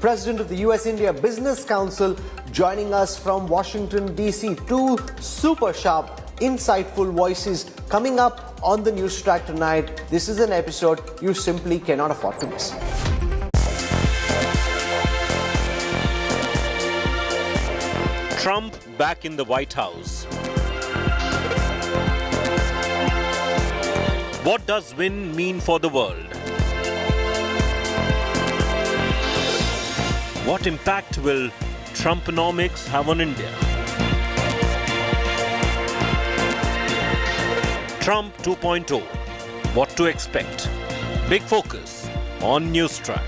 President of the US-India Business Council, joining us from Washington, D.C. Two super sharp, insightful voices coming up on the Newstrack tonight. This is an episode you simply cannot afford to miss. Trump back in the White House. What does win mean for the world? What impact will Trumponomics have on India? Trump 2.0. What to expect? Big focus on Newstrack.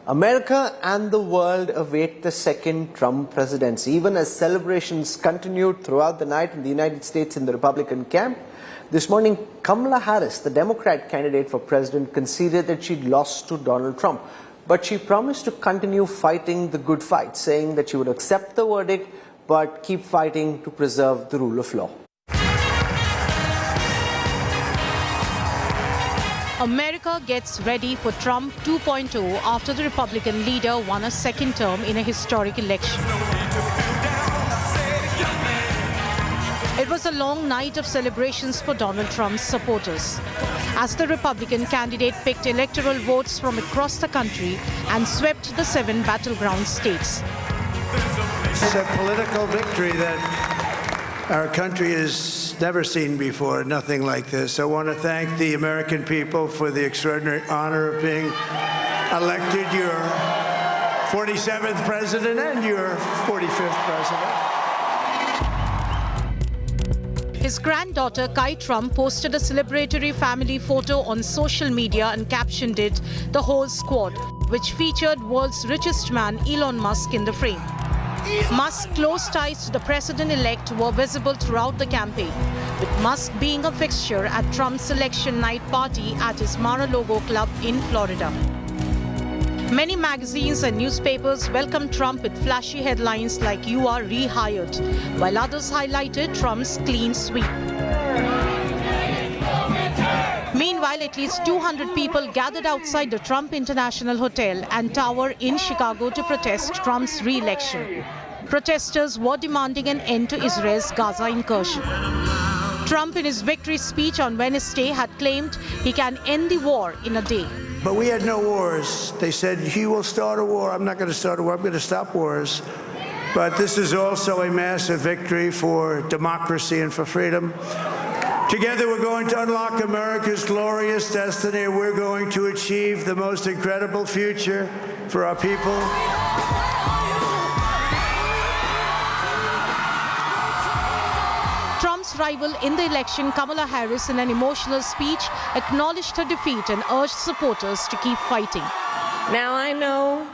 America and the world await the second Trump presidency. Even as celebrations continued throughout the night in the United States in the Republican camp, this morning Kamala Harris, the Democrat candidate for president, conceded that she'd lost to Donald Trump. But she promised to continue fighting the good fight, saying that she would accept the verdict but keep fighting to preserve the rule of law. America gets ready for Trump 2.0 after the Republican leader won a second term in a historic election. It was a long night of celebrations for Donald Trump's supporters, as the Republican candidate picked electoral votes from across the country and swept the 7 battleground states. It's a political victory that our country has never seen before, nothing like this. I want to thank the American people for the extraordinary honor of being elected your 47th president and your 45th president. His granddaughter, Kai Trump, posted a celebratory family photo on social media and captioned it, "The Whole Squad," which featured world's richest man, Elon Musk, in the frame. Musk's close ties to the president-elect were visible throughout the campaign, with Musk being a fixture at Trump's election night party at his Mar-a-Lago club in Florida. Many magazines and newspapers welcomed Trump with flashy headlines like "You are rehired," while others highlighted Trump's clean sweep. Meanwhile, at least 200 people gathered outside the Trump International Hotel and Tower in Chicago to protest Trump's re-election. Protesters were demanding an end to Israel's Gaza incursion. Trump, in his victory speech on Wednesday, had claimed he can end the war in a day. But we had no wars. They said, he will start a war. I'm not going to start a war. I'm going to stop wars. But this is also a massive victory for democracy and for freedom. Together, we're going to unlock America's glorious destiny. We're going to achieve the most incredible future for our people. Trump's rival in the election, Kamala Harris, in an emotional speech, acknowledged her defeat and urged supporters to keep fighting. Now, I know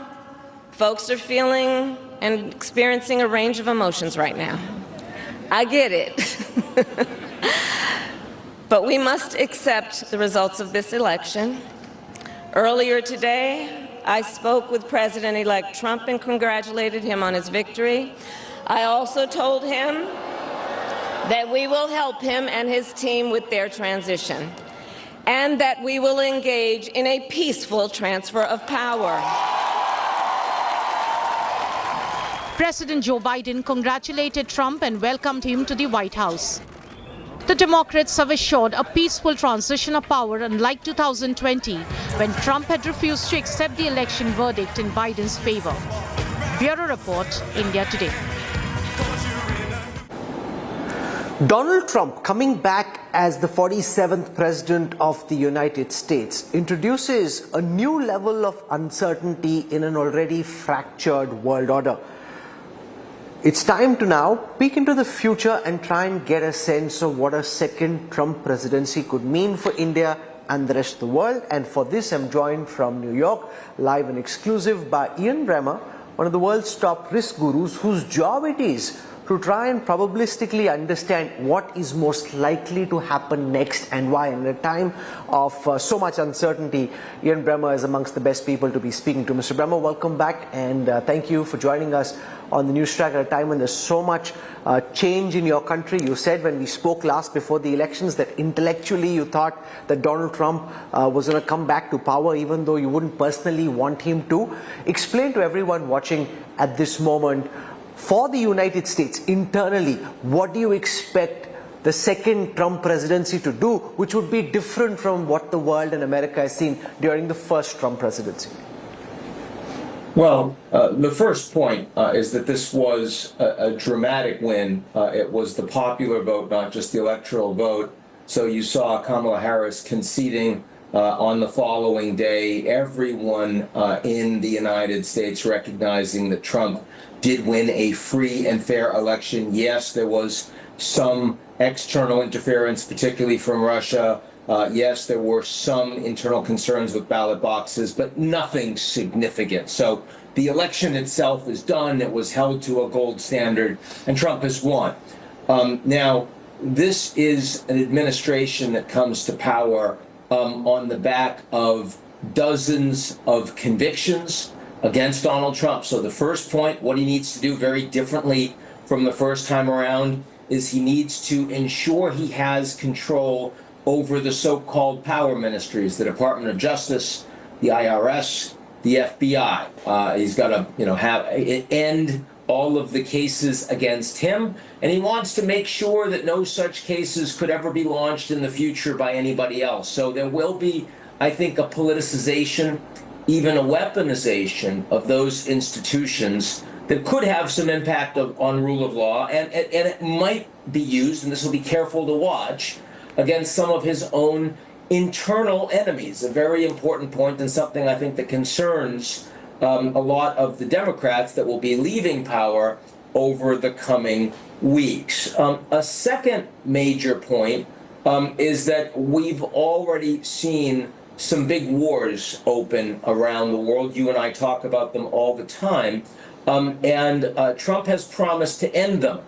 folks are feeling and experiencing a range of emotions right now. I get it. But we must accept the results of this election. Earlier today, I spoke with President-elect Trump and congratulated him on his victory. I also told him that we will help him and his team with their transition, and that we will engage in a peaceful transfer of power. President Joe Biden congratulated Trump and welcomed him to the White House. The Democrats have assured a peaceful transition of power, unlike 2020, when Trump had refused to accept the election verdict in Biden's favor. Bureau Report, India Today. Donald Trump, coming back as the 47th President of the United States, introduces a new level of uncertainty in an already fractured world order. It's time to now peek into the future and try and get a sense of what a second Trump presidency could mean for India and the rest of the world. And for this, I'm joined from New York, live and exclusive, by Ian Bremmer, one of the world's top risk gurus, whose job it is to try and probabilistically understand what is most likely to happen next and why. And at a time of so much uncertainty, Ian Bremmer is amongst the best people to be speaking to. Mr. Bremmer, welcome back, and thank you for joining us on the Newstrack at a time when there's so much change in your country. You said when we spoke last before the elections that intellectually you thought that Donald Trump was going to come back to power, even though you wouldn't personally want him to. Explain to everyone watching at this moment, for the United States internally, what do you expect the second Trump presidency to do, which would be different from what the world and America has seen during the first Trump presidency? Well, the first point is that this was a dramatic win. It was the popular vote, not just the electoral vote. So you saw Kamala Harris conceding on the following day, everyone in the United States recognizing that Trump did win a free and fair election. Yes, there was some external interference, particularly from Russia. Yes, there were some internal concerns with ballot boxes, but nothing significant. So the election itself is done. It was held to a gold standard, and Trump has won. Now, this is an administration that comes to power on the back of dozens of convictions against Donald Trump. So the first point, what he needs to do very differently from the first time around, is he needs to ensure he has control over the so-called power ministries, the Department of Justice, the IRS, the FBI. He's got to, have end all of the cases against him, and he wants to make sure that no such cases could ever be launched in the future by anybody else. So there will be, I think, a politicization, even a weaponization of those institutions that could have some impact on rule of law, and it might be used, and this will be careful to watch, against some of his own internal enemies. A very important point, and something I think that concerns a lot of the Democrats that will be leaving power over the coming weeks. A second major point is that we've already seen some big wars open around the world. You and I talk about them all the time. And Trump has promised to end them.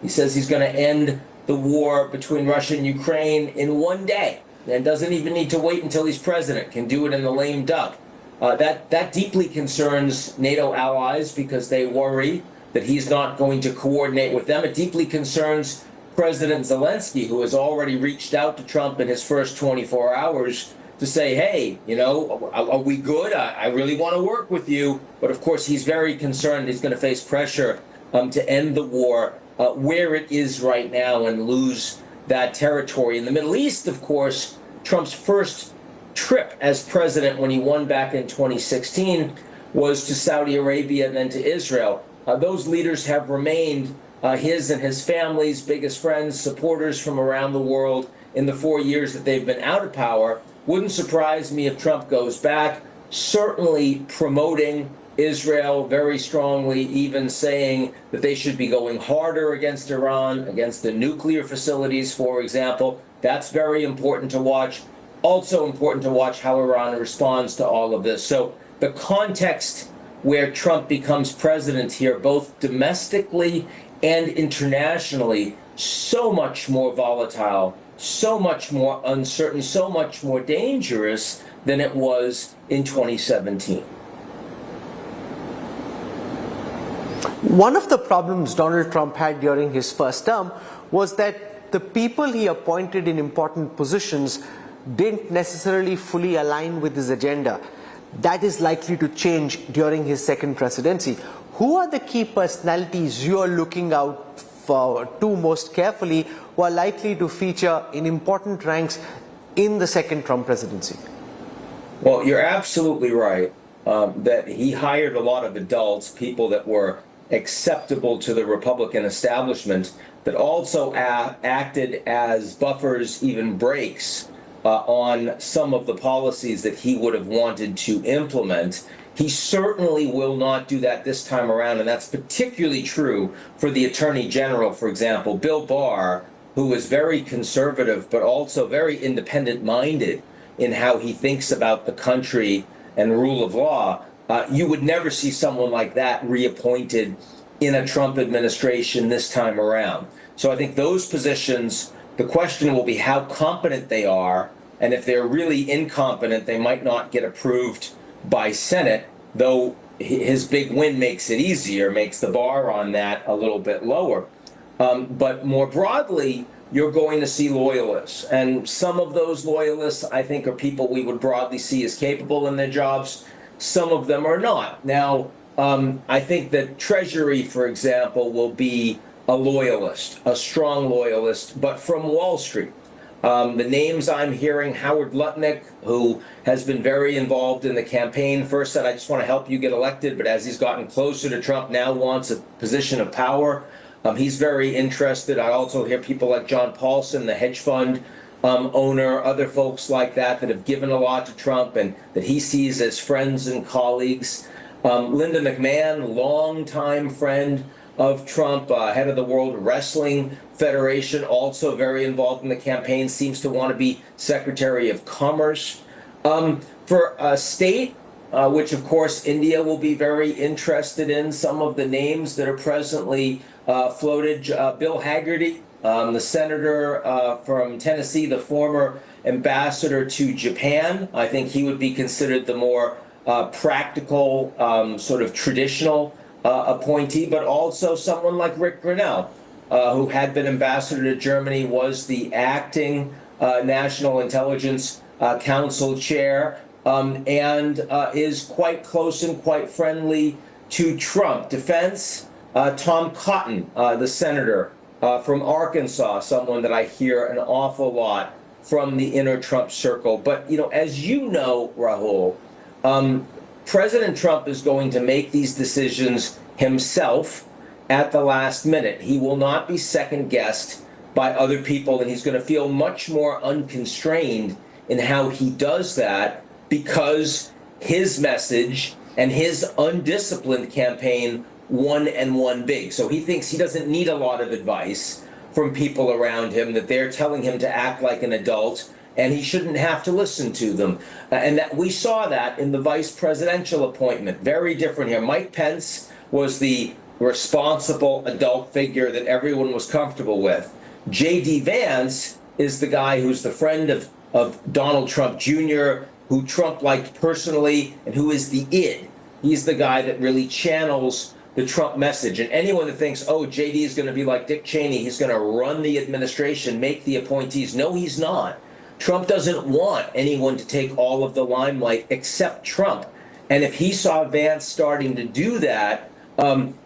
He says he's going to end the war between Russia and Ukraine in one day, and doesn't even need to wait until he's president, can do it in the lame duck. That deeply concerns NATO allies because they worry that he's not going to coordinate with them. It deeply concerns President Zelensky, who has already reached out to Trump in his first 24 hours to say, hey, are we good? I really want to work with you. But of course, he's very concerned he's going to face pressure to end the war where it is right now and lose that territory. In the Middle East, of course, Trump's first trip as president when he won back in 2016 was to Saudi Arabia and then to Israel. Those leaders have remained his and his family's biggest friends, supporters from around the world in the 4 years that they've been out of power. Wouldn't surprise me if Trump goes back, certainly promoting Israel very strongly, even saying that they should be going harder against Iran, against the nuclear facilities, for example. That's very important to watch. Also important to watch how Iran responds to all of this. So the context where Trump becomes president here, both domestically and internationally, so much more volatile, so much more uncertain, so much more dangerous than it was in 2017. One of the problems Donald Trump had during his first term was that the people he appointed in important positions didn't necessarily fully align with his agenda. That is likely to change during his second presidency. Who are the key personalities you are looking out to most carefully who are likely to feature in important ranks in the second Trump presidency? Well, you're absolutely right that he hired a lot of adults, people that were acceptable to the Republican establishment, that also acted as buffers, even brakes, on some of the policies that he would have wanted to implement. He certainly will not do that this time around, and that's particularly true for the Attorney General, for example. Bill Barr, who is very conservative but also very independent-minded in how he thinks about the country and rule of law, you would never see someone like that reappointed in a Trump administration this time around. So I think those positions, the question will be how competent they are, and if they're really incompetent, they might not get approved by Senate, though his big win makes it easier, makes the bar on that a little bit lower. But more broadly, you're going to see loyalists. And some of those loyalists, I think, are people we would broadly see as capable in their jobs. Some of them are not. Now, I think that Treasury, for example, will be a loyalist, a strong loyalist, but from Wall Street. The names I'm hearing, Howard Lutnick, who has been very involved in the campaign, first said, I just want to help you get elected, but as he's gotten closer to Trump, now wants a position of power. He's very interested. I also hear people like John Paulson, the hedge fund owner, other folks like that have given a lot to Trump and that he sees as friends and colleagues. Linda McMahon, longtime friend of Trump, head of the World Wrestling Federation, also very involved in the campaign, seems to want to be Secretary of Commerce. For a state, which of course India will be very interested in, some of the names that are presently floated, Bill Hagerty, the senator from Tennessee, the former ambassador to Japan. I think he would be considered the more practical, sort of traditional appointee, but also someone like Rick Grinnell, who had been ambassador to Germany, was the acting National Intelligence Council chair, and is quite close and quite friendly to Trump. Defense, Tom Cotton, the senator from Arkansas, someone that I hear an awful lot from the inner Trump circle. But, as you know, Rahul, President Trump is going to make these decisions himself at the last minute. He will not be second-guessed by other people, and he's going to feel much more unconstrained in how he does that because his message and his undisciplined campaign won and won big. So he thinks he doesn't need a lot of advice from people around him, that they're telling him to act like an adult, and he shouldn't have to listen to them. And that we saw that in the vice presidential appointment. Very different here. Mike Pence was the responsible adult figure that everyone was comfortable with. J.D. Vance is the guy who's the friend of Donald Trump Jr., who Trump liked personally, and who is the id. He's the guy that really channels the Trump message. And anyone that thinks, oh, J.D. is going to be like Dick Cheney, he's going to run the administration, make the appointees. No, he's not. Trump doesn't want anyone to take all of the limelight except Trump. And if he saw Vance starting to do that,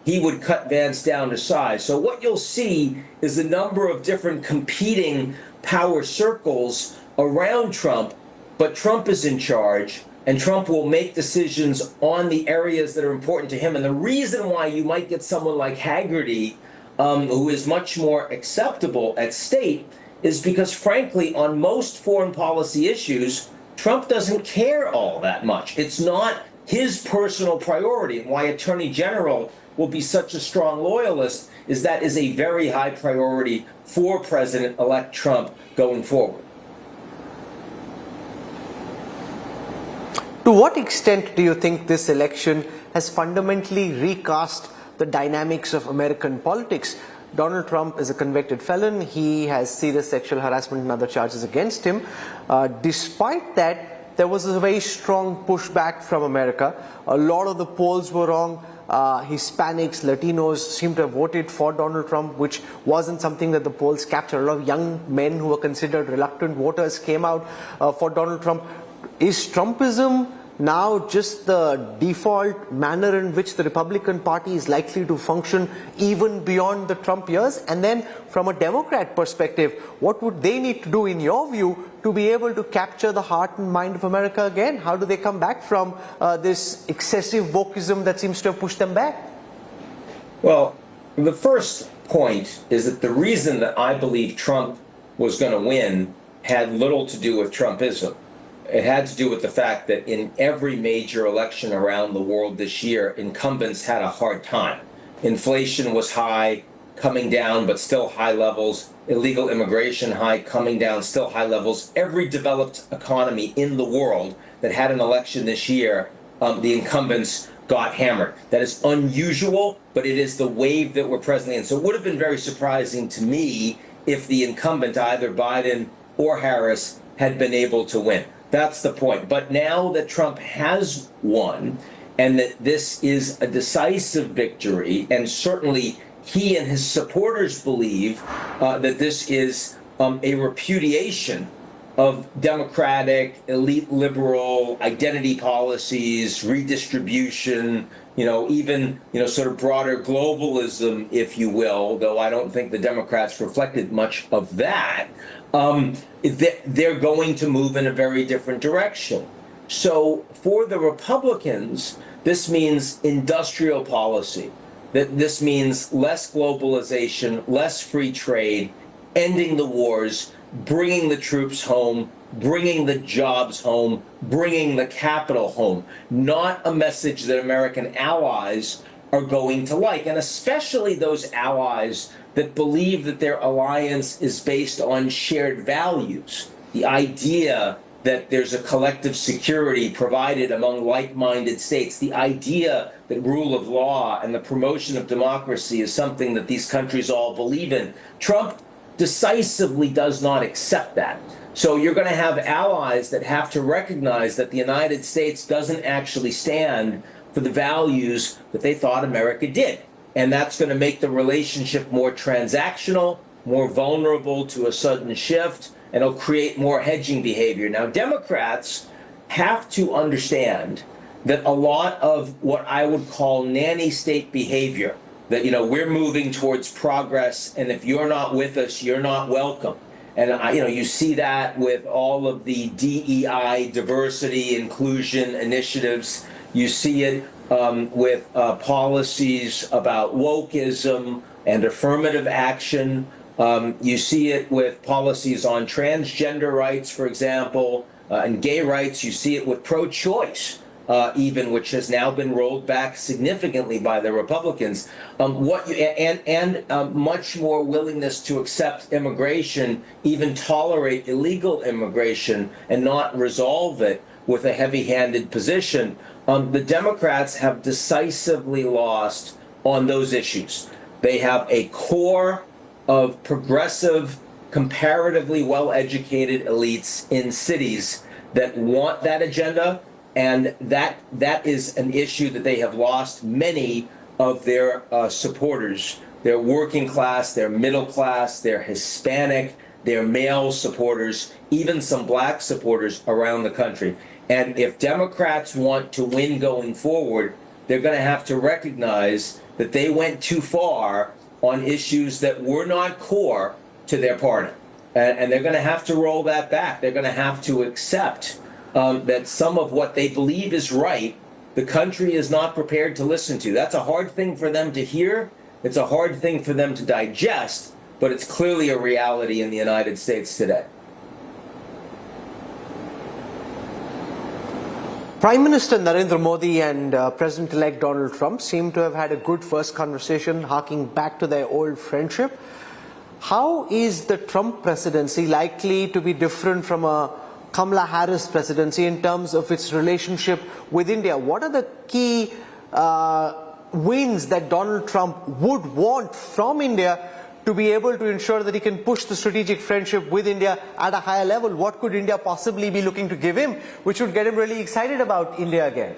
he would cut Vance down to size. So what you'll see is a number of different competing power circles around Trump, but Trump is in charge, and Trump will make decisions on the areas that are important to him. And the reason why you might get someone like Hagerty, who is much more acceptable at state, is because, frankly, on most foreign policy issues, Trump doesn't care all that much. It's not his personal priority. And why Attorney General will be such a strong loyalist is that is a very high priority for President-elect Trump going forward. To what extent do you think this election has fundamentally recast the dynamics of American politics? Donald Trump is a convicted felon. He has serious sexual harassment and other charges against him. Despite that, there was a very strong pushback from America. A lot of the polls were wrong. Hispanics, Latinos seem to have voted for Donald Trump, which wasn't something that the polls captured. A lot of young men who were considered reluctant voters came out for Donald Trump. Is Trumpism now just the default manner in which the Republican Party is likely to function even beyond the Trump years? And then from a Democrat perspective, what would they need to do, in your view, to be able to capture the heart and mind of America again? How do they come back from this excessive wokeism that seems to have pushed them back? Well, the first point is that the reason that I believe Trump was going to win had little to do with Trumpism. It had to do with the fact that in every major election around the world this year, incumbents had a hard time. Inflation was high, coming down, but still high levels. Illegal immigration high, coming down, still high levels. Every developed economy in the world that had an election this year, the incumbents got hammered. That is unusual, but it is the wave that we're presently in. So it would have been very surprising to me if the incumbent, either Biden or Harris, had been able to win. That's the point. But now that Trump has won, and that this is a decisive victory, and certainly he and his supporters believe that this is a repudiation of democratic, elite liberal identity policies, redistribution, even, sort of broader globalism, if you will, though I don't think the Democrats reflected much of that, they're going to move in a very different direction. So for the Republicans, this means industrial policy. That this means less globalization, less free trade, ending the wars, bringing the troops home, bringing the jobs home, bringing the capital home. Not a message that American allies are going to like, and especially those allies that believe that their alliance is based on shared values. The idea that there's a collective security provided among like-minded states, the idea that rule of law and the promotion of democracy is something that these countries all believe in. Trump decisively does not accept that. So you're going to have allies that have to recognize that the United States doesn't actually stand for the values that they thought America did. And that's going to make the relationship more transactional, more vulnerable to a sudden shift, and it'll create more hedging behavior. Now, Democrats have to understand that a lot of what I would call nanny state behavior, that, we're moving towards progress, and if you're not with us, you're not welcome. And, you see that with all of the DEI, diversity, inclusion initiatives. You see it with policies about wokeism and affirmative action. You see it with policies on transgender rights, for example, and gay rights. You see it with pro-choice, even, which has now been rolled back significantly by the Republicans. Much more willingness to accept immigration, even tolerate illegal immigration, and not resolve it with a heavy-handed position. The Democrats have decisively lost on those issues. They have a core of progressive, comparatively well-educated elites in cities that want that agenda, and that is an issue that they have lost many of their supporters. Their working class, their middle class, their Hispanic, their male supporters, even some black supporters around the country. And if Democrats want to win going forward, they're going to have to recognize that they went too far on issues that were not core to their party. And they're going to have to roll that back. They're going to have to accept that some of what they believe is right, the country is not prepared to listen to. That's a hard thing for them to hear. It's a hard thing for them to digest, but it's clearly a reality in the United States today. Prime Minister Narendra Modi and President-elect Donald Trump seem to have had a good first conversation, harking back to their old friendship. How is the Trump presidency likely to be different from a Kamala Harris presidency in terms of its relationship with India? What are the key wins that Donald Trump would want from India to be able to ensure that he can push the strategic friendship with India at a higher level? What could India possibly be looking to give him, which would get him really excited about India again?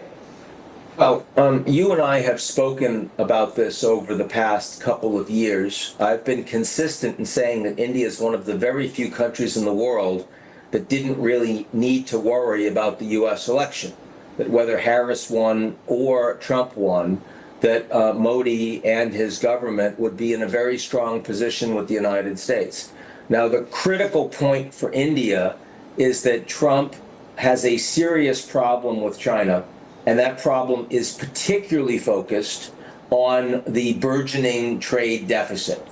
Well, you and I have spoken about this over the past couple of years. I've been consistent in saying that India is one of the very few countries in the world that didn't really need to worry about the U.S. election, that whether Harris won or Trump won, that Modi and his government would be in a very strong position with the United States. Now, the critical point for India is that Trump has a serious problem with China, and that problem is particularly focused on the burgeoning trade deficit.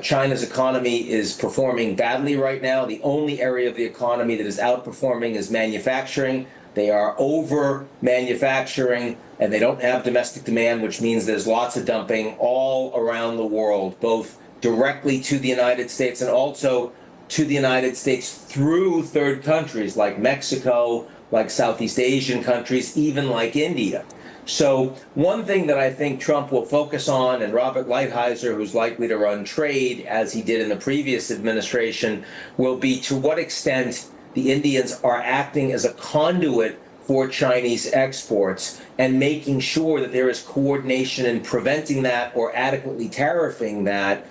China's economy is performing badly right now. The only area of the economy that is outperforming is manufacturing. They are over manufacturing, and they don't have domestic demand, which means there's lots of dumping all around the world, both directly to the United States and also to the United States through third countries like Mexico, like Southeast Asian countries, even like India. So one thing that I think Trump will focus on, and Robert Lighthizer, who's likely to run trade as he did in the previous administration, will be to what extent the Indians are acting as a conduit for Chinese exports and making sure that there is coordination in preventing that or adequately tariffing that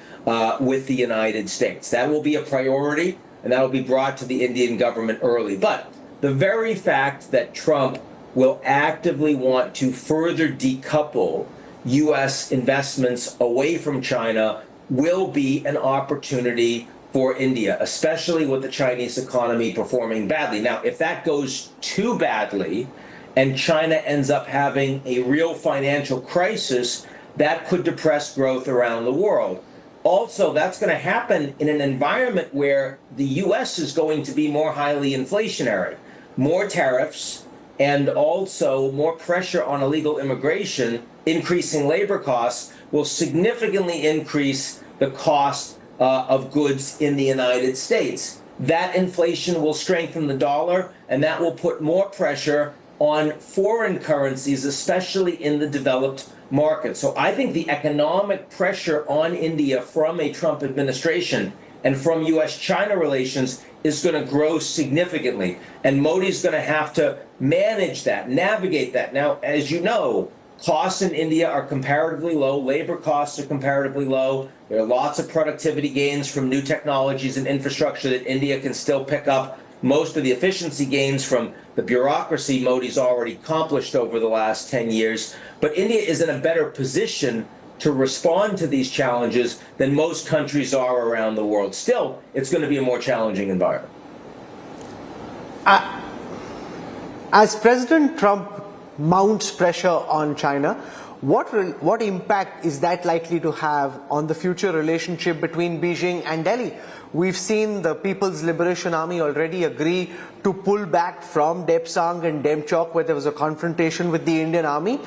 with the United States. That will be a priority, and that will be brought to the Indian government early. But the very fact that Trump will actively want to further decouple U.S. investments away from China will be an opportunity for India, especially with the Chinese economy performing badly. Now, if that goes too badly and China ends up having a real financial crisis, that could depress growth around the world. Also, that's going to happen in an environment where the U.S. is going to be more highly inflationary. More tariffs and also more pressure on illegal immigration, increasing labor costs, will significantly increase the cost of goods in the United States. That inflation will strengthen the dollar, and that will put more pressure on foreign currencies, especially in the developed markets. So I think the economic pressure on India from a Trump administration and from U.S.-China relations is going to grow significantly. And Modi's going to have to manage that, navigate that. Now, as you know, costs in India are comparatively low. Labor costs are comparatively low. There are lots of productivity gains from new technologies and infrastructure that India can still pick up. Most of the efficiency gains from the bureaucracy Modi's already accomplished over the last 10 years. But India is in a better position to respond to these challenges than most countries are around the world. Still, it's going to be a more challenging environment. As President Trump mounts pressure on China, what impact is that likely to have on the future relationship between Beijing and Delhi? We've seen the People's Liberation Army already agree to pull back from Depsang and Demchok, where there was a confrontation with the Indian army.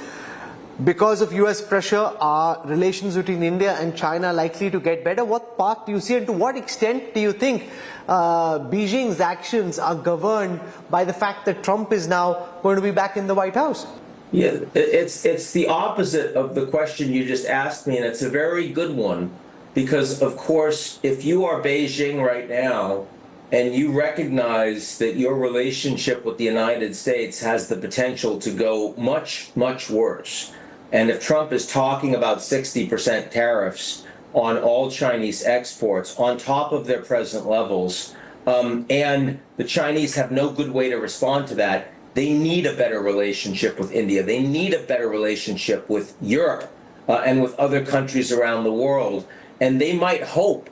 Because of US pressure, are relations between India and China likely to get better? What path do you see, and to what extent do you think Beijing's actions are governed by the fact that Trump is now going to be back in the White House? Yeah, it's the opposite of the question you just asked me, and it's a very good one. Because, of course, if you are Beijing right now and you recognize that your relationship with the United States has the potential to go much, much worse, and if Trump is talking about 60% tariffs on all Chinese exports on top of their present levels, and the Chinese have no good way to respond to that, they need a better relationship with India. They need a better relationship with Europe and with other countries around the world. And they might hope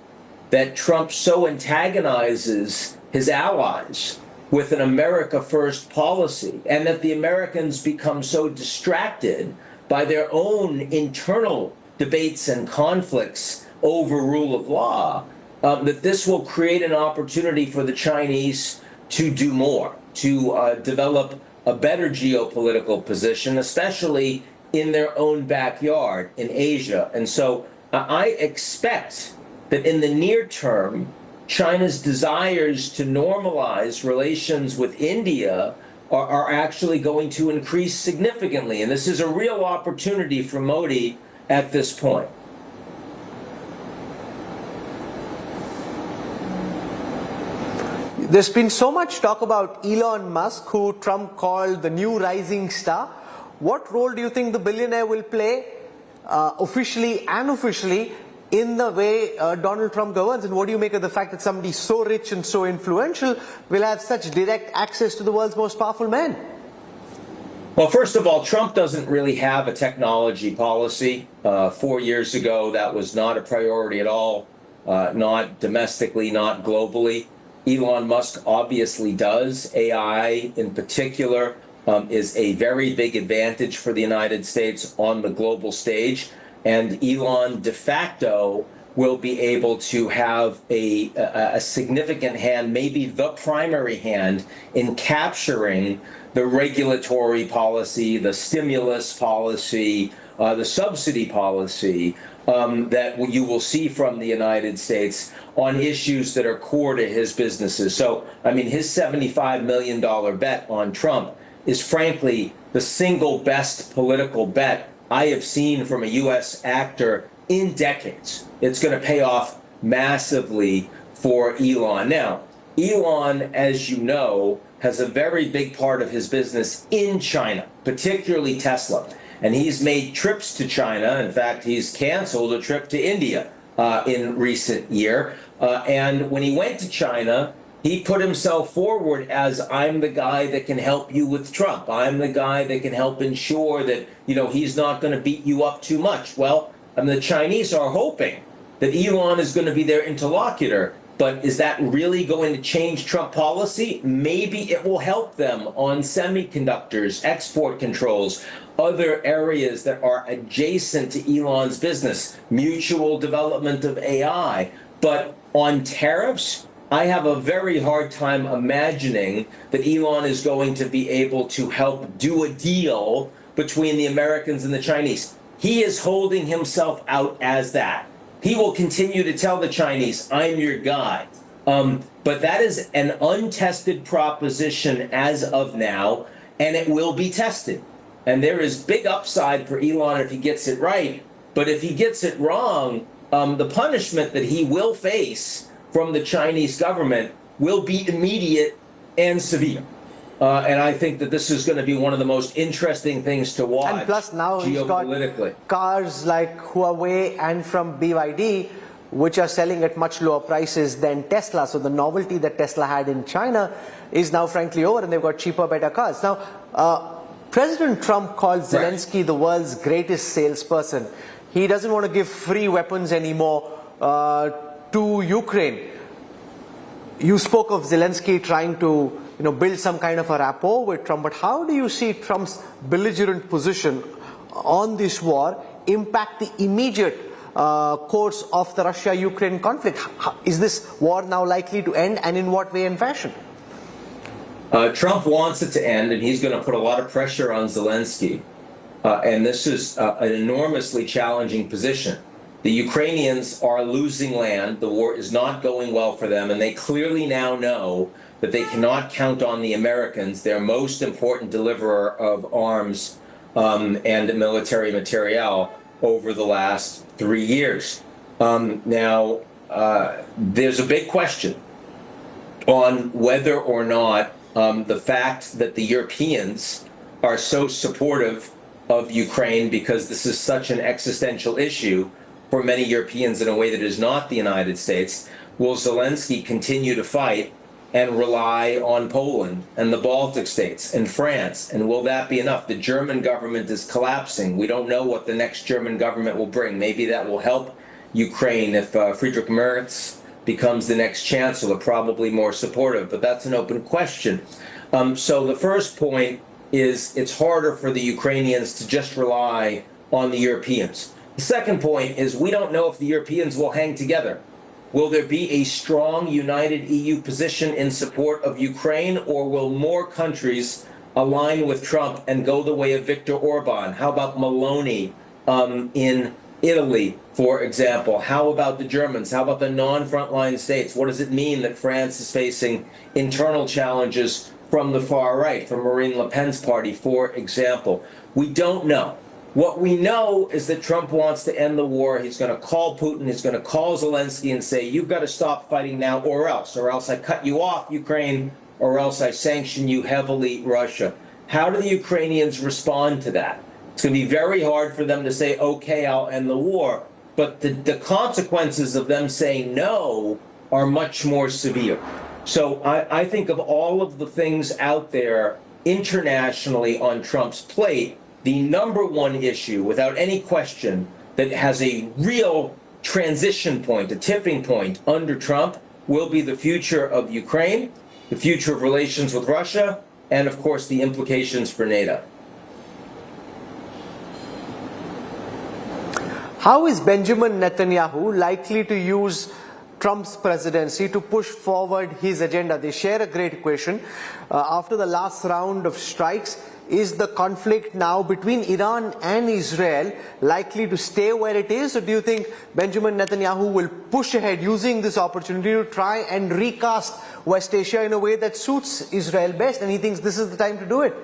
that Trump so antagonizes his allies with an America First policy, and that the Americans become so distracted by their own internal debates and conflicts over rule of law, that this will create an opportunity for the Chinese to do more, to develop a better geopolitical position, especially in their own backyard in Asia. And so I expect that in the near term, China's desires to normalize relations with India are actually going to increase significantly. And this is a real opportunity for Modi at this point. There's been so much talk about Elon Musk, who Trump called the new rising star. What role do you think the billionaire will play officially and unofficially in the way Donald Trump governs? And what do you make of the fact that somebody so rich and so influential will have such direct access to the world's most powerful man? Well, first of all, Trump doesn't really have a technology policy. 4 years ago, that was not a priority at all, not domestically, not globally. Elon Musk obviously does. AI in particular is a very big advantage for the United States on the global stage. And Elon de facto will be able to have a significant hand, maybe the primary hand, in capturing the regulatory policy, the stimulus policy, the subsidy policy that you will see from the United States on issues that are core to his businesses. So, I mean, his $75 million bet on Trump is frankly the single best political bet I have seen from a U.S. actor in decades. It's going to pay off massively for Elon. Now, Elon, as you know, has a very big part of his business in China, particularly Tesla. And he's made trips to China. In fact, he's canceled a trip to India in recent year. And when he went to China, he put himself forward as, I'm the guy that can help you with Trump. I'm the guy that can help ensure that, he's not going to beat you up too much. Well, the Chinese are hoping that Elon is going to be their interlocutor. But is that really going to change Trump policy? Maybe it will help them on semiconductors, export controls, other areas that are adjacent to Elon's business, mutual development of AI. But on tariffs, I have a very hard time imagining that Elon is going to be able to help do a deal between the Americans and the Chinese. He is holding himself out as that. He will continue to tell the Chinese, I'm your guy. But that is an untested proposition as of now, and it will be tested. And there is big upside for Elon if he gets it right. But if he gets it wrong, the punishment that he will face from the Chinese government will be immediate and severe. And I think that this is going to be one of the most interesting things to watch. And plus now he's got cars like Huawei and from BYD, which are selling at much lower prices than Tesla. So the novelty that Tesla had in China is now frankly over, and they've got cheaper, better cars. Now, President Trump called Zelensky the world's greatest salesperson. He doesn't want to give free weapons anymore to Ukraine. You spoke of Zelensky trying to build some kind of a rapport with Trump, but how do you see Trump's belligerent position on this war impact the immediate course of the Russia-Ukraine conflict? Is this war now likely to end, and in what way and fashion? Trump wants it to end, and he's going to put a lot of pressure on Zelensky. And this is an enormously challenging position. The Ukrainians are losing land. The war is not going well for them, and they clearly now know that they cannot count on the Americans, their most important deliverer of arms and military materiel over the last 3 years. Now, there's a big question on whether or not the fact that the Europeans are so supportive of Ukraine, because this is such an existential issue for many Europeans in a way that is not the United States, will Zelensky continue to fight and rely on Poland and the Baltic states and France? And will that be enough? The German government is collapsing. We don't know what the next German government will bring. Maybe that will help Ukraine if Friedrich Merz becomes the next chancellor, probably more supportive, but that's an open question. So the first point is it's harder for the Ukrainians to just rely on the Europeans. The second point is we don't know if the Europeans will hang together. Will there be a strong, united EU position in support of Ukraine, or will more countries align with Trump and go the way of Viktor Orban? How about Meloni in Italy, for example? How about the Germans? How about the non-frontline states? What does it mean that France is facing internal challenges from the far right, from Marine Le Pen's party, for example? We don't know. What we know is that Trump wants to end the war. He's going to call Putin. He's going to call Zelensky and say, you've got to stop fighting now, or else I cut you off, Ukraine, or else I sanction you heavily, Russia. How do the Ukrainians respond to that? It's going to be very hard for them to say, okay, I'll end the war. But the consequences of them saying no are much more severe. So I think of all of the things out there internationally on Trump's plate, the number one issue, without any question, that has a real transition point, a tipping point under Trump, will be the future of Ukraine, the future of relations with Russia, and of course the implications for NATO. How is Benjamin Netanyahu likely to use Trump's presidency to push forward his agenda? They share a great equation. After the last round of strikes, is the conflict now between Iran and Israel likely to stay where it is, or do you think Benjamin Netanyahu will push ahead using this opportunity to try and recast West Asia in a way that suits Israel best, and he thinks this is the time to do it?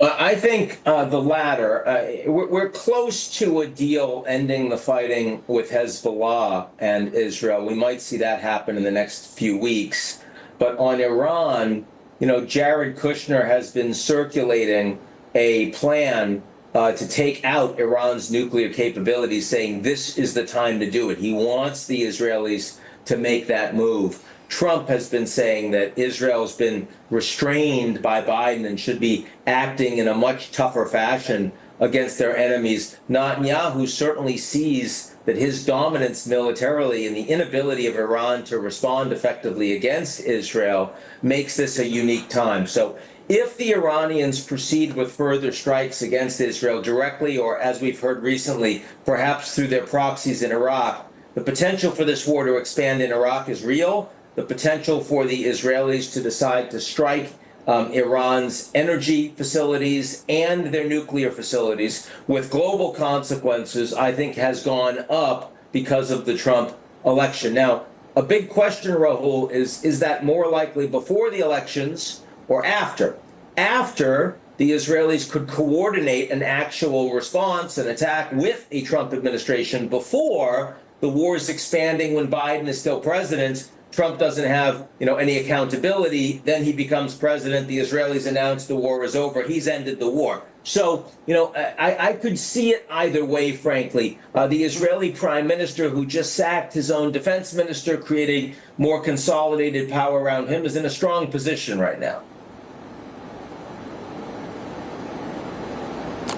I think the latter. We're close to a deal ending the fighting with Hezbollah and Israel. We might see that happen in the next few weeks. But on Iran, Jared Kushner has been circulating a plan to take out Iran's nuclear capabilities, saying this is the time to do it. He wants the Israelis to make that move. Trump has been saying that Israel's been restrained by Biden and should be acting in a much tougher fashion against their enemies. Netanyahu certainly sees that his dominance militarily and the inability of Iran to respond effectively against Israel makes this a unique time. So if the Iranians proceed with further strikes against Israel directly, or as we've heard recently, perhaps through their proxies in Iraq, the potential for this war to expand in Iraq is real. The potential for the Israelis to decide to strike Iran's energy facilities and their nuclear facilities with global consequences, I think, has gone up because of the Trump election. Now, a big question, Rahul, is that more likely before the elections or after? After the Israelis could coordinate an actual response, an attack with a Trump administration. Before, the war is expanding when Biden is still president. Trump doesn't have, any accountability. Then he becomes president. The Israelis announce the war is over. He's ended the war. So, I could see it either way, frankly. The Israeli prime minister, who just sacked his own defense minister, creating more consolidated power around him, is in a strong position right now.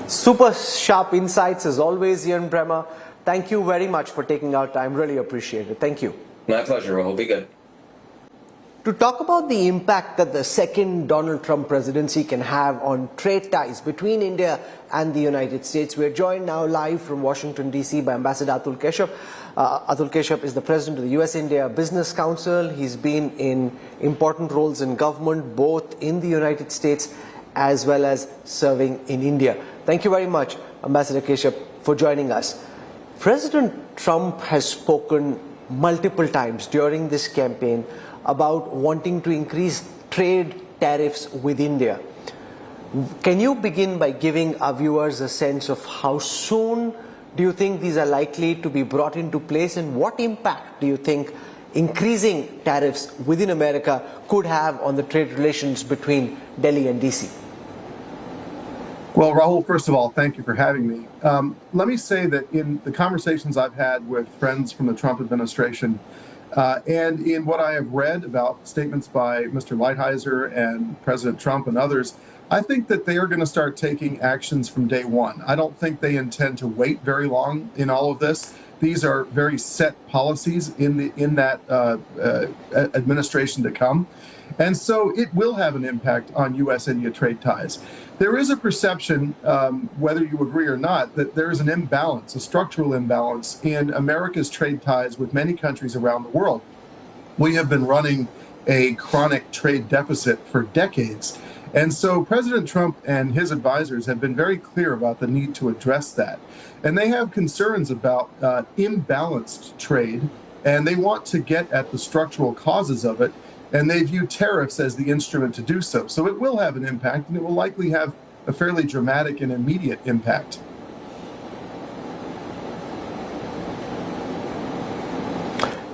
Super sharp insights as always, Ian Bremmer. Thank you very much for taking our time. Really appreciate it. Thank you. My pleasure, Rahul. Be good. To talk about the impact that the second Donald Trump presidency can have on trade ties between India and the United States, we're joined now live from Washington, D.C. by Ambassador Atul Keshav. Atul Keshav is the president of the US-India Business Council. He's been in important roles in government, both in the United States as well as serving in India. Thank you very much, Ambassador Keshav, for joining us. President Trump has spoken multiple times during this campaign about wanting to increase trade tariffs with India. Can you begin by giving our viewers a sense of how soon do you think these are likely to be brought into place, and what impact do you think increasing tariffs within America could have on the trade relations between Delhi and DC? Well, Rahul, first of all, thank you for having me. Let me say that in the conversations I've had with friends from the Trump administration and in what I have read about statements by Mr. Lighthizer and President Trump and others, I think that they are going to start taking actions from day one. I don't think they intend to wait very long in all of this. These are very set policies in that administration to come. And so it will have an impact on U.S.-India trade ties. There is a perception, whether you agree or not, that there is an imbalance, a structural imbalance in America's trade ties with many countries around the world. We have been running a chronic trade deficit for decades. And so President Trump and his advisors have been very clear about the need to address that. And they have concerns about imbalanced trade, and they want to get at the structural causes of it. And they view tariffs as the instrument to do so. So it will have an impact, and it will likely have a fairly dramatic and immediate impact.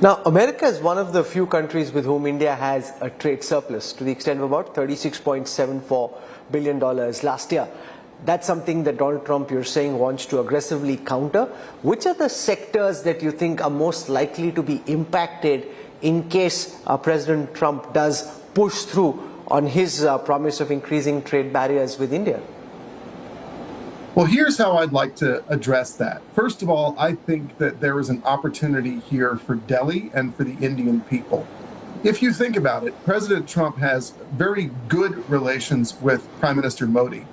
Now, America is one of the few countries with whom India has a trade surplus to the extent of about $36.74 billion last year. That's something that Donald Trump, you're saying, wants to aggressively counter. Which are the sectors that you think are most likely to be impacted in case President Trump does push through on his promise of increasing trade barriers with India? Well, here's how I'd like to address that. First of all, I think that there is an opportunity here for Delhi and for the Indian people. If you think about it, President Trump has very good relations with Prime Minister Modi.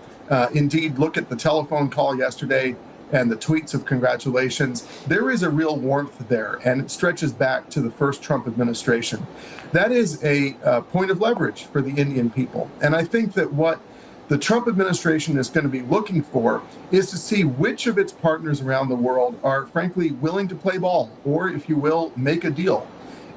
Indeed, look at the telephone call yesterday and the tweets of congratulations. There is a real warmth there, and it stretches back to the first Trump administration. That is a point of leverage for the Indian people. And I think that what the Trump administration is going to be looking for is to see which of its partners around the world are frankly willing to play ball, or if you will, make a deal.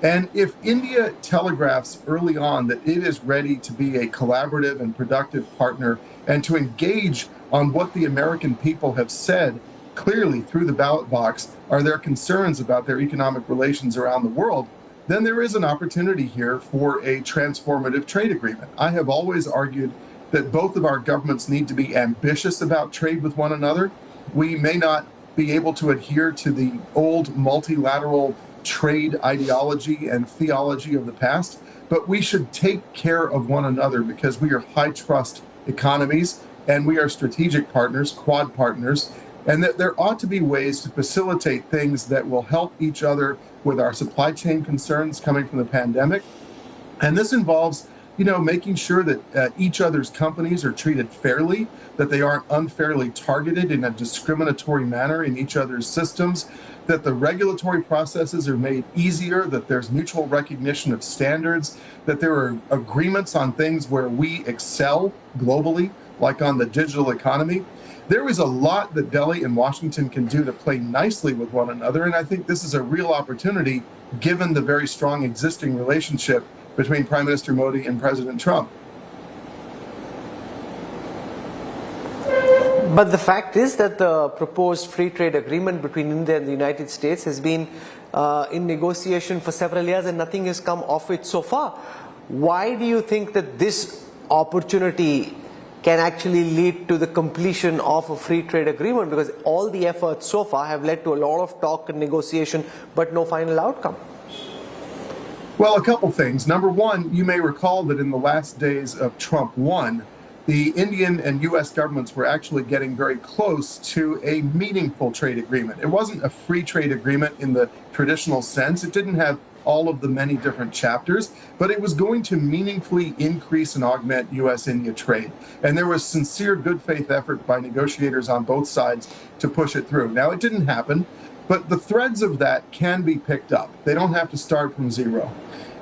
And if India telegraphs early on that it is ready to be a collaborative and productive partner and to engage on what the American people have said clearly through the ballot box are their concerns about their economic relations around the world, then there is an opportunity here for a transformative trade agreement. I have always argued that both of our governments need to be ambitious about trade with one another. We may not be able to adhere to the old multilateral trade ideology and theology of the past, but we should take care of one another because we are high trust economies and we are strategic partners, quad partners, and that there ought to be ways to facilitate things that will help each other with our supply chain concerns coming from the pandemic. And this involves, making sure that each other's companies are treated fairly, that they aren't unfairly targeted in a discriminatory manner in each other's systems, that the regulatory processes are made easier, that there's mutual recognition of standards, that there are agreements on things where we excel globally, like on the digital economy. There is a lot that Delhi and Washington can do to play nicely with one another, and I think this is a real opportunity given the very strong existing relationship between Prime Minister Modi and President Trump. But the fact is that the proposed free trade agreement between India and the United States has been in negotiation for several years and nothing has come of it so far. Why do you think that this opportunity can actually lead to the completion of a free trade agreement? Because all the efforts so far have led to a lot of talk and negotiation, but no final outcome. Well, a couple things. Number one, you may recall that in the last days of Trump 1, the Indian and U.S. governments were actually getting very close to a meaningful trade agreement. It wasn't a free trade agreement in the traditional sense. It didn't have all of the many different chapters, but it was going to meaningfully increase and augment U.S.-India trade. And there was sincere good faith effort by negotiators on both sides to push it through. Now, it didn't happen, but the threads of that can be picked up. They don't have to start from zero.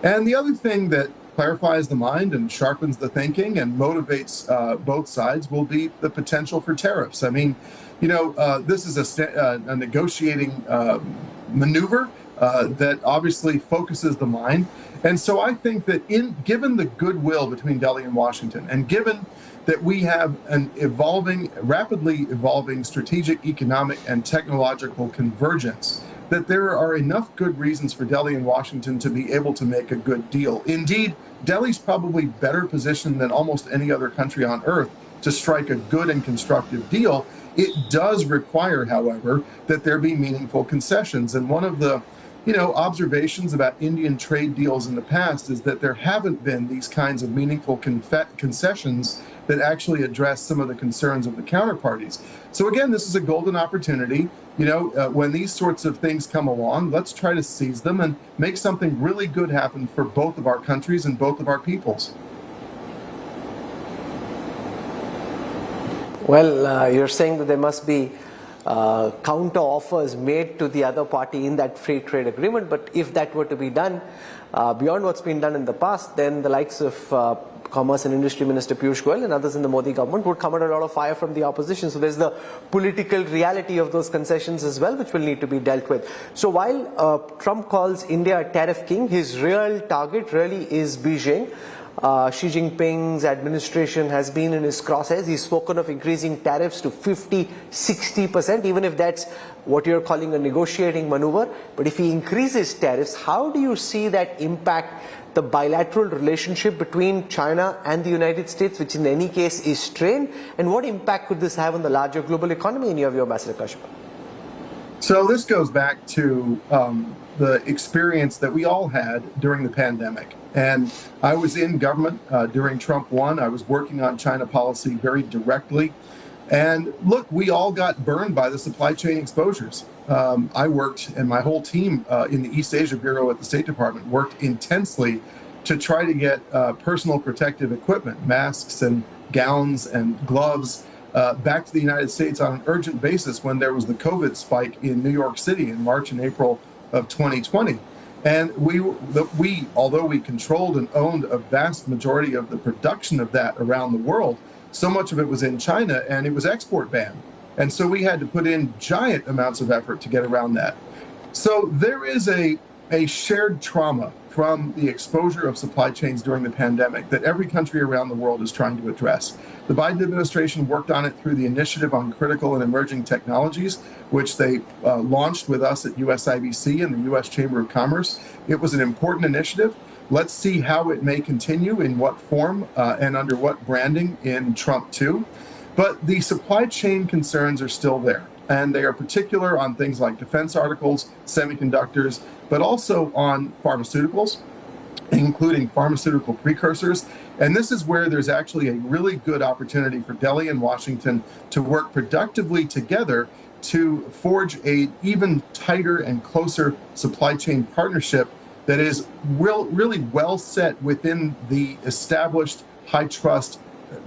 And the other thing that clarifies the mind and sharpens the thinking and motivates both sides will be the potential for tariffs. I mean, this is a negotiating maneuver that obviously focuses the mind. And so I think that given the goodwill between Delhi and Washington, and given that we have an rapidly evolving strategic, economic, and technological convergence, that there are enough good reasons for Delhi and Washington to be able to make a good deal. Indeed, Delhi's probably better positioned than almost any other country on earth to strike a good and constructive deal. It does require, however, that there be meaningful concessions. And one of the observations about Indian trade deals in the past is that there haven't been these kinds of meaningful concessions that actually address some of the concerns of the counterparties. So again, this is a golden opportunity. When these sorts of things come along, let's try to seize them and make something really good happen for both of our countries and both of our peoples. Well, you're saying that there must be counter offers made to the other party in that free trade agreement, but if that were to be done beyond what's been done in the past, then the likes of Commerce and Industry Minister Piyush Goyal and others in the Modi government would come under a lot of fire from the opposition. So there's the political reality of those concessions as well, which will need to be dealt with. So while Trump calls India a tariff king, his real target really is Beijing. Xi Jinping's administration has been in his crosshairs. He's spoken of increasing tariffs to 50-60%, even if that's what you're calling a negotiating maneuver. But if he increases tariffs, how do you see that impact the bilateral relationship between China and the United States, which in any case is strained? And what impact could this have on the larger global economy in your view, Ambassador Kashmir? So this goes back to the experience that we all had during the pandemic. And I was in government during Trump 1. I was working on China policy very directly. And look, we all got burned by the supply chain exposures. I worked, and my whole team in the East Asia Bureau at the State Department worked intensely to try to get personal protective equipment, masks and gowns and gloves, back to the United States on an urgent basis when there was the COVID spike in New York City in March and April of 2020. And we, although we controlled and owned a vast majority of the production of that around the world, so much of it was in China and it was export banned. And so we had to put in giant amounts of effort to get around that. So there is a shared trauma from the exposure of supply chains during the pandemic that every country around the world is trying to address. The Biden administration worked on it through the Initiative on Critical and Emerging Technologies, which they launched with us at USIBC and the U.S. Chamber of Commerce. It was an important initiative. Let's see how it may continue, in what form, and under what branding in Trump 2. But the supply chain concerns are still there, and they are particular on things like defense articles, semiconductors, but also on pharmaceuticals, including pharmaceutical precursors. And this is where there's actually a really good opportunity for Delhi and Washington to work productively together to forge an even tighter and closer supply chain partnership that is really well set within the established high trust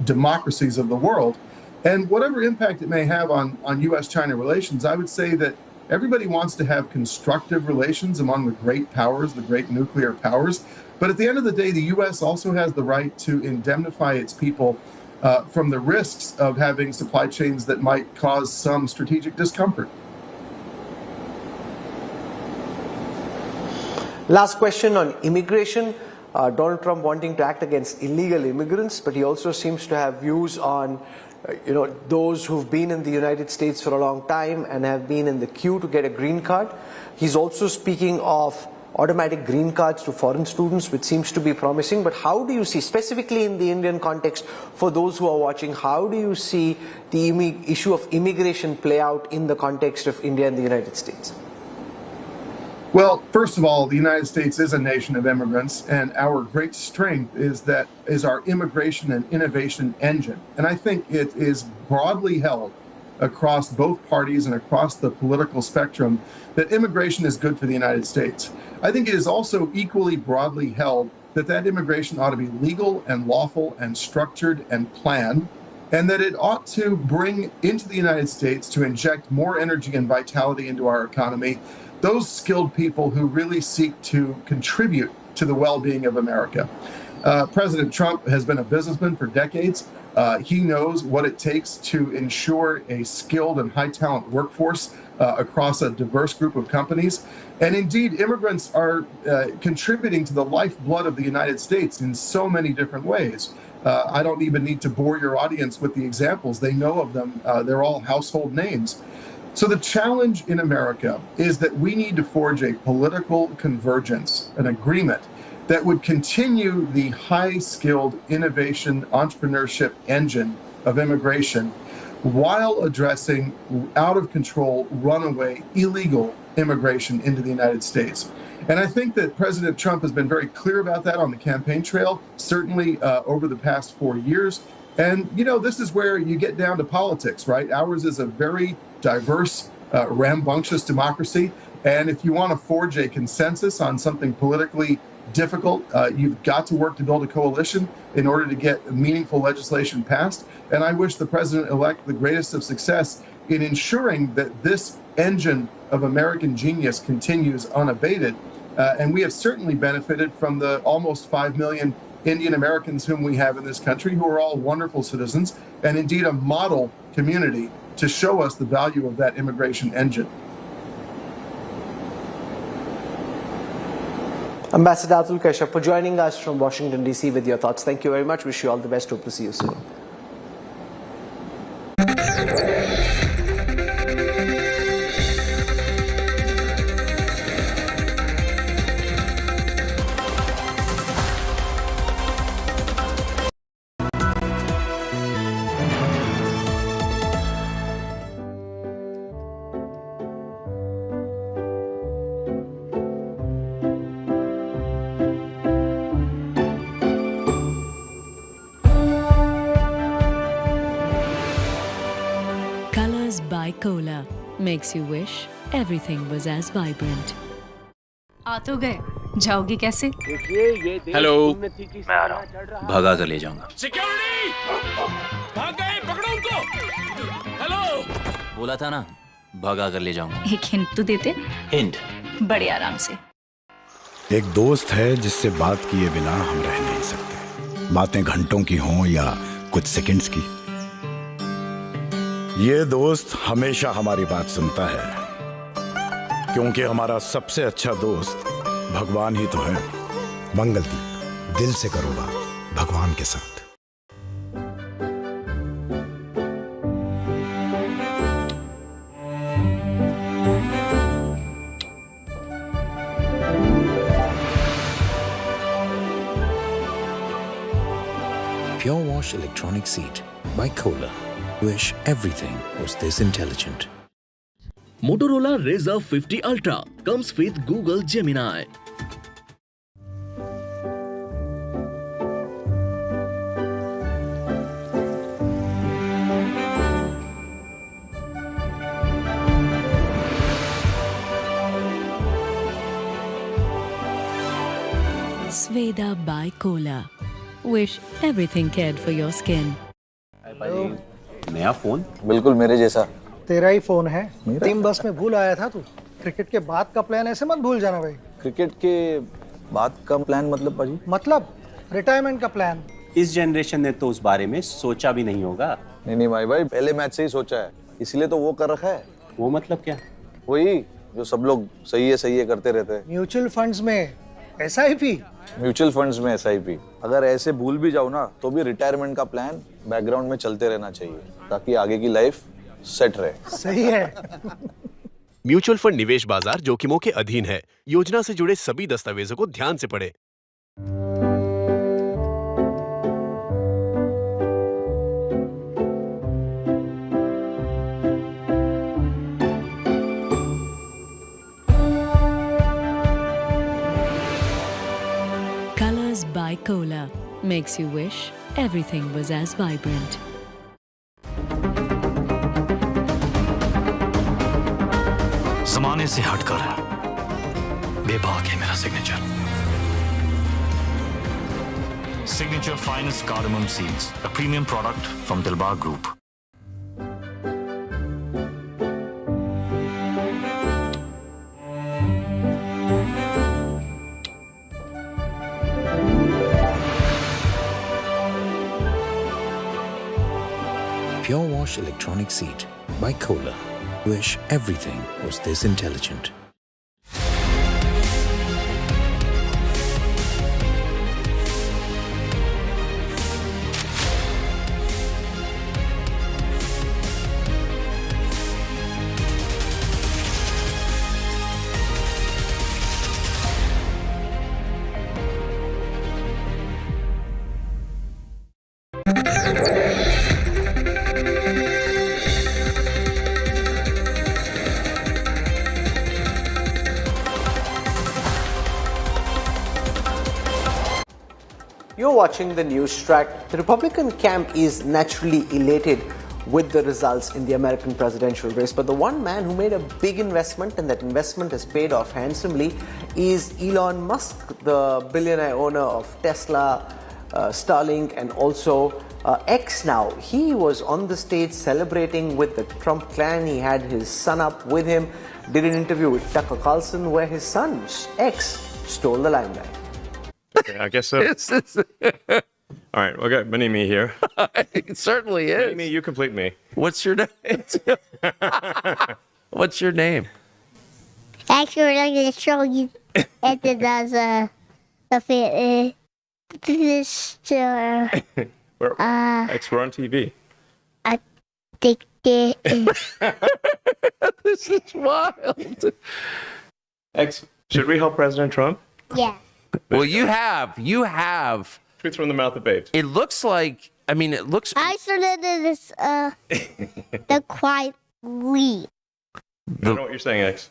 democracies of the world. And whatever impact it may have on U.S.-China relations, I would say that everybody wants to have constructive relations among the great powers, the great nuclear powers. But at the end of the day, the U.S. also has the right to indemnify its people from the risks of having supply chains that might cause some strategic discomfort. Last question on immigration. Donald Trump wanting to act against illegal immigrants, but he also seems to have views on those who've been in the United States for a long time and have been in the queue to get a green card. He's also speaking of automatic green cards to foreign students, which seems to be promising. But how do you see, specifically in the Indian context, for those who are watching, how do you see the issue of immigration play out in the context of India and the United States? Well, first of all, the United States is a nation of immigrants, and our great strength is our immigration and innovation engine. And I think it is broadly held across both parties and across the political spectrum that immigration is good for the United States. I think it is also equally broadly held that immigration ought to be legal and lawful and structured and planned, and that it ought to bring into the United States, to inject more energy and vitality into our economy, those skilled people who really seek to contribute to the well-being of America. President Trump has been a businessman for decades. He knows what it takes to ensure a skilled and high-talent workforce across a diverse group of companies. And indeed, immigrants are contributing to the lifeblood of the United States in so many different ways. I don't even need to bore your audience with the examples. They know of them. They're all household names. So the challenge in America is that we need to forge a political convergence, an agreement that would continue the high-skilled innovation entrepreneurship engine of immigration while addressing out-of-control, runaway, illegal immigration into the United States. And I think that President Trump has been very clear about that on the campaign trail, certainly over the past 4 years. And, this is where you get down to politics, right? Ours is a very diverse, rambunctious democracy. And if you want to forge a consensus on something politically difficult, you've got to work to build a coalition in order to get meaningful legislation passed. And I wish the president-elect the greatest of success in ensuring that this engine of American genius continues unabated. And we have certainly benefited from the almost 5 million Indian Americans whom we have in this country, who are all wonderful citizens, and indeed a model community to show us the value of that immigration engine. Ambassador Atul Kashyap, for joining us from Washington, D.C. with your thoughts. Thank you very much. Wish you all the best. Hope to see you soon. Cola makes you wish everything was as vibrant. आ तो गए, जाओगे कैसे? Hello, मैं आ रहा हूँ। भगा कर ले जाऊंगा। सिक्योरिटी! भाग गए, पकड़ो उनको! हेलो! बोला था ना, भगा कर ले जाऊंगा। एक हिंट तो देते? हिंट? बड़े आराम से। एक दोस्त है जिससे बात किए बिना हम रह नहीं सकते। बातें घंटों की हों या कुछ सेकंड्स की। ये दोस्त हमेशा हमारी बात सुनता है, क्योंकि हमारा सबसे अच्छा दोस्त भगवान ही तो है। मंगलदीप, दिल से करो बात भगवान के साथ। Pure Wash Electronic Seat by Kohler. Wish everything was this intelligent. Motorola Razr 50 Ultra comes with Google Gemini. Sveda by Kohler. Wish everything cared for your skin. नया फोन? बिल्कुल मेरे जैसा। तेरा ही फोन है। टीम बस में भूल आया था तू। क्रिकेट के बाद का प्लान ऐसे मत भूल जाना भाई। क्रिकेट के बाद का प्लान मतलब पाजी? मतलब रिटायरमेंट का प्लान। इस जनरेशन ने तो उस बारे में सोचा भी नहीं होगा। नहीं भाई पहले मैच से ही सोचा है, इसलिए तो वो कर रखा है। वो मतलब क्या? वही जो सब लोग सही है करते रहते हैं। म्यूचुअल फंड्स में SIP। म्यूचुअल फंड्स में SIP। अगर ऐसे भूल भी जाओ ना तो भी रिटायरमेंट का प्लान बैकग्राउंड में चलते रहना चाहिए ताकि आगे की लाइफ सेट रहे। सही है। म्यूचुअल फंड निवेश बाजार जोखिमों के अधीन है। योजना से जुड़े सभी दस्तावेजों को ध्यान से पढ़ें। Colors by Kohler makes you wish everything was as vibrant. ज़माने से हटकर बेबाक है मेरा signature finest cardamom seeds, a premium product from Dilbar Group. Pure Wash Electronic Seat by Kohler. Wish everything was this intelligent. You're watching the Newstrack. The Republican camp is naturally elated with the results in the American presidential race. But the one man who made a big investment, and that investment has paid off handsomely, is Elon Musk, the billionaire owner of Tesla, Starlink, and also X now. He was on the stage celebrating with the Trump clan. He had his son up with him, did an interview with Tucker Carlson where his son, X, stole the limelight. Okay, I guess so. All right, we'll get Mini-Me here. It certainly is. Mini-Me, you complete me. What's your name? What's your name? Actually, I'm going to show you it does this we're on TV. I think it is. This is wild. X, should we help President Trump? Yeah. Well, you have. Truth from the mouth of babes. It looks like, it looks. I started this, the quiet lead. I don't know what you're saying, X.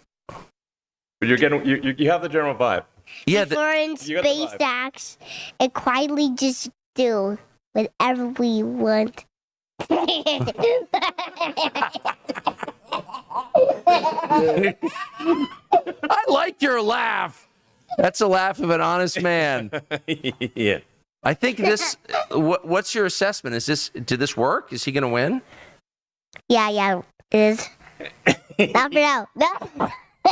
But you're getting, you have the general vibe. Yeah. Before in SpaceX, it quietly just do whatever we want. I like your laugh. That's a laugh of an honest man. Yeah. I think this. What's your assessment? Did this work? Is he going to win? Yeah, it is. Not for now. No. I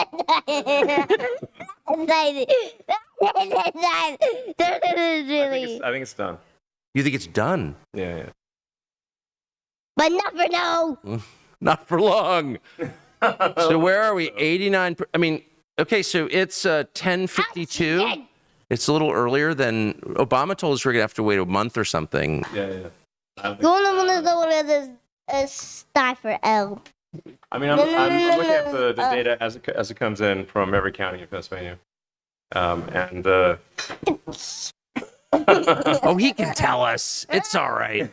think it's done. You think it's done? Yeah. But not for now. Not for long. So where are we? 89. Okay, so it's 10:52. It's a little earlier than Obama told us we're gonna have to wait a month or something. Yeah. Start for L. I mean, I'm looking at the data as it comes in from every county in Pennsylvania, and Oh, he can tell us. It's all right.